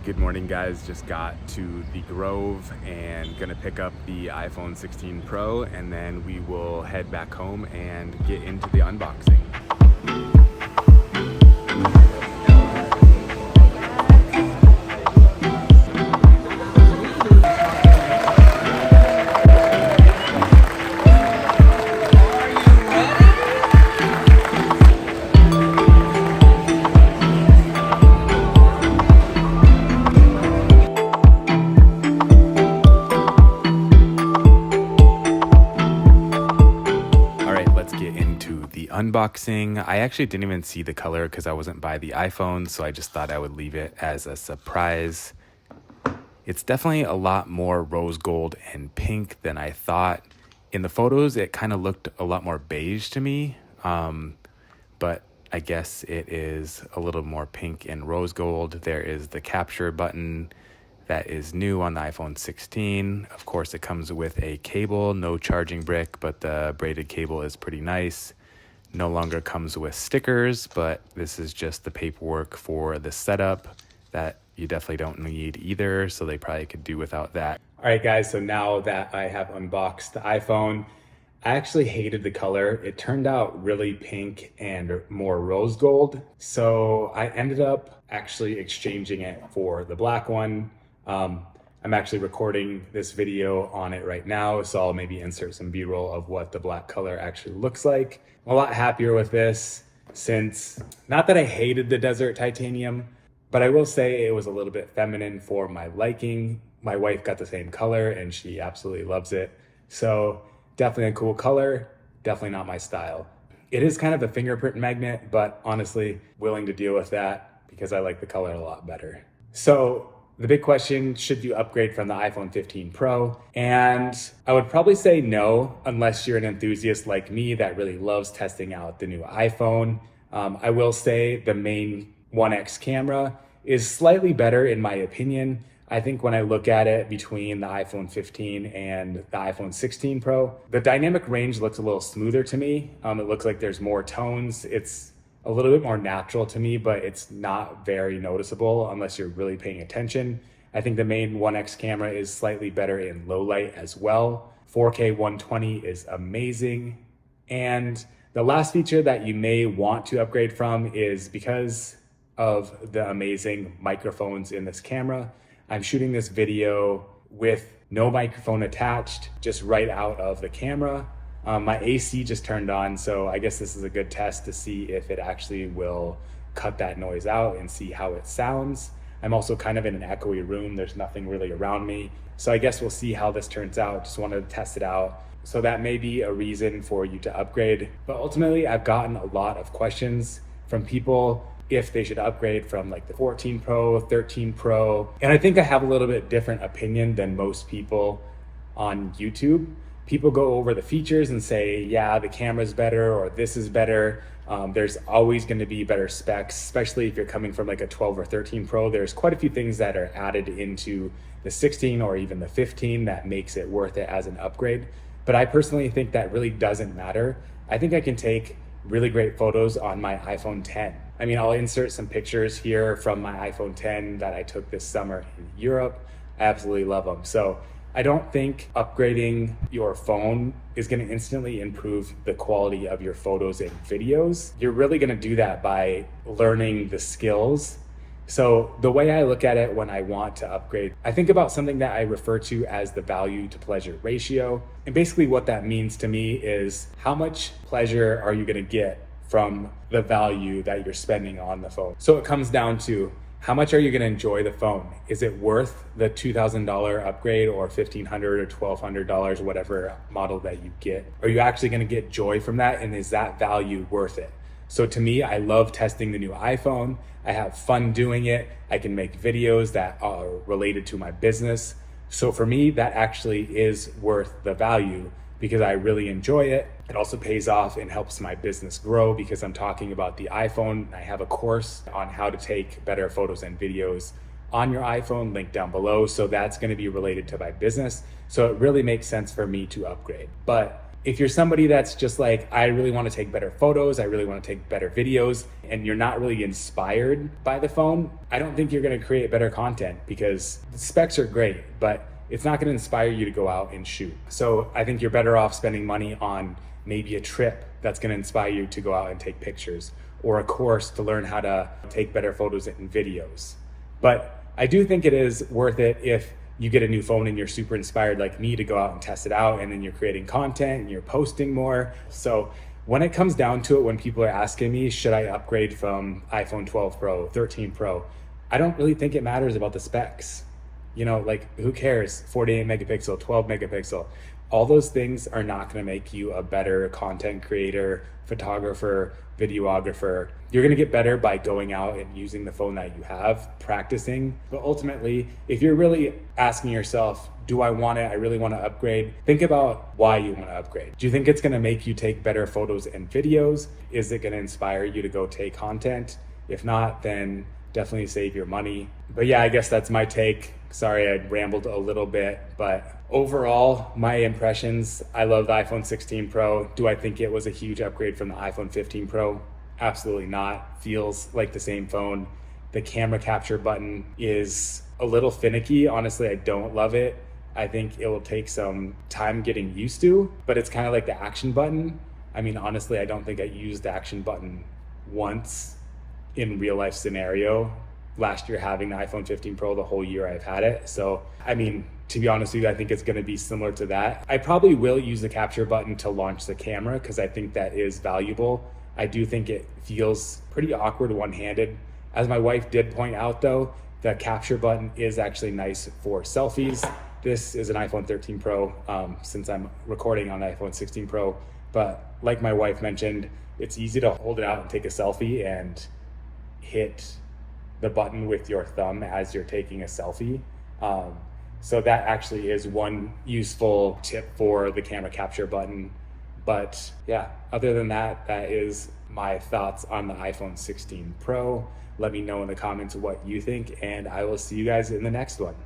Good morning, guys. Just got to the Grove and gonna pick up the iPhone 16 Pro, and then we will head back home and get into the unboxing. Unboxing. I actually didn't even see the color because I wasn't by the iPhone, so I just thought I would leave it as a surprise. It's definitely a lot more rose gold and pink than I thought. In the photos, it kind of looked a lot more beige to me, but I guess it is a little more pink and rose gold. There is the capture button that is new on the iPhone 16. Of course, it comes with a cable, no charging brick, but the braided cable is pretty nice. No longer comes with stickers, but this is just the paperwork for the setup that you definitely don't need either, so they probably could do without that. All right, guys, so now that I have unboxed the iPhone, I actually hated the color. It turned out really pink and more rose gold, so I ended up actually exchanging it for the black one. I'm actually recording this video on it right now, so I'll maybe insert some B-roll of what the black color actually looks like. I'm a lot happier with this since, not that I hated the desert titanium, but I will say it was a little bit feminine for my liking. My wife got the same color and she absolutely loves it. So definitely a cool color, definitely not my style. It is kind of a fingerprint magnet, but honestly, willing to deal with that because I like the color a lot better. So the big question, should you upgrade from the iPhone 15 Pro? And I would probably say no, unless you're an enthusiast like me that really loves testing out the new iPhone. I will say the main 1X camera is slightly better in my opinion. I think when I look at it between the iPhone 15 and the iPhone 16 Pro, the dynamic range looks a little smoother to me. It looks like there's more tones. It's a little bit more natural to me, but it's not very noticeable unless you're really paying attention. I think the main 1X camera is slightly better in low light as well. 4K 120 is amazing. And the last feature that you may want to upgrade from is because of the amazing microphones in this camera. I'm shooting this video with no microphone attached, just right out of the camera. My AC just turned on, so I guess this is a good test to see if it actually will cut that noise out and see how it sounds. I'm also kind of in an echoey room. There's nothing really around me. So I guess we'll see how this turns out. Just wanted to test it out. So that may be a reason for you to upgrade. But ultimately, I've gotten a lot of questions from people if they should upgrade from like the 14 Pro, 13 Pro. And I think I have a little bit different opinion than most people on YouTube. People go over the features and say, yeah, the camera's better or this is better. There's always going to be better specs, especially if you're coming from like a 12 or 13 Pro. There's quite a few things that are added into the 16 or even the 15 that makes it worth it as an upgrade. But I personally think that really doesn't matter. I think I can take really great photos on my iPhone 10. I mean, I'll insert some pictures here from my iPhone 10 that I took this summer in Europe. I absolutely love them. So I don't think upgrading your phone is going to instantly improve the quality of your photos and videos. You're really going to do that by learning the skills. So the way I look at it when I want to upgrade, I think about something that I refer to as the value to pleasure ratio. And basically what that means to me is how much pleasure are you going to get from the value that you're spending on the phone. So it comes down to how much are you going to enjoy the phone? Is it worth the $2,000 upgrade or $1,500 or $1,200, whatever model that you get? Are you actually going to get joy from that? And is that value worth it? So to me, I love testing the new iPhone. I have fun doing it. I can make videos that are related to my business. So for me, that actually is worth the value because I really enjoy it. It also pays off and helps my business grow because I'm talking about the iPhone. I have a course on how to take better photos and videos on your iPhone, linked down below. So that's going to be related to my business. So it really makes sense for me to upgrade. But If you're somebody that's just like, I really want to take better photos, I really want to take better videos, and you're not really inspired by the phone, I don't think you're going to create better content, because the specs are great, but it's not going to inspire you to go out and shoot. So I think you're better off spending money on maybe a trip that's going to inspire you to go out and take pictures, or a course to learn how to take better photos and videos. But I do think it is worth it if you get a new phone and you're super inspired like me to go out and test it out, and then you're creating content and you're posting more. So when it comes down to it, when people are asking me, should I upgrade from iPhone 12 Pro, 13 Pro, I don't really think it matters about the specs. You know, like, who cares? 48 megapixel, 12 megapixel. All those things are not going to make you a better content creator, photographer, videographer. You're going to get better by going out and using the phone that you have, practicing. But ultimately, if you're really asking yourself, do I want it? I really want to upgrade. Think about why you want to upgrade. Do you think it's going to make you take better photos and videos? Is it going to inspire you to go take content? If not, then definitely save your money. But yeah, I guess that's my take. Sorry, I rambled a little bit, but overall, my impressions, I love the iPhone 16 Pro. Do I think it was a huge upgrade from the iPhone 15 Pro? Absolutely not. Feels like the same phone. The camera capture button is a little finicky. Honestly, I don't love it. I think it will take some time getting used to, but it's kind of like the action button. I mean, honestly, I don't think I used the action button once in real life scenario. Last year having the iPhone 15 Pro, the whole year I've had it. So, I mean, to be honest with you, I think it's going to be similar to that. I probably will use the capture button to launch the camera, because I think that is valuable. I do think it feels pretty awkward one-handed. As my wife did point out though, the capture button is actually nice for selfies. This is an iPhone 13 Pro, since I'm recording on iPhone 16 Pro. But like my wife mentioned, it's easy to hold it out and take a selfie and hit the button with your thumb as you're taking a selfie. So that actually is one useful tip for the camera capture button. But yeah, other than that, that is my thoughts on the iPhone 16 Pro. Let me know in the comments what you think, and I will see you guys in the next one.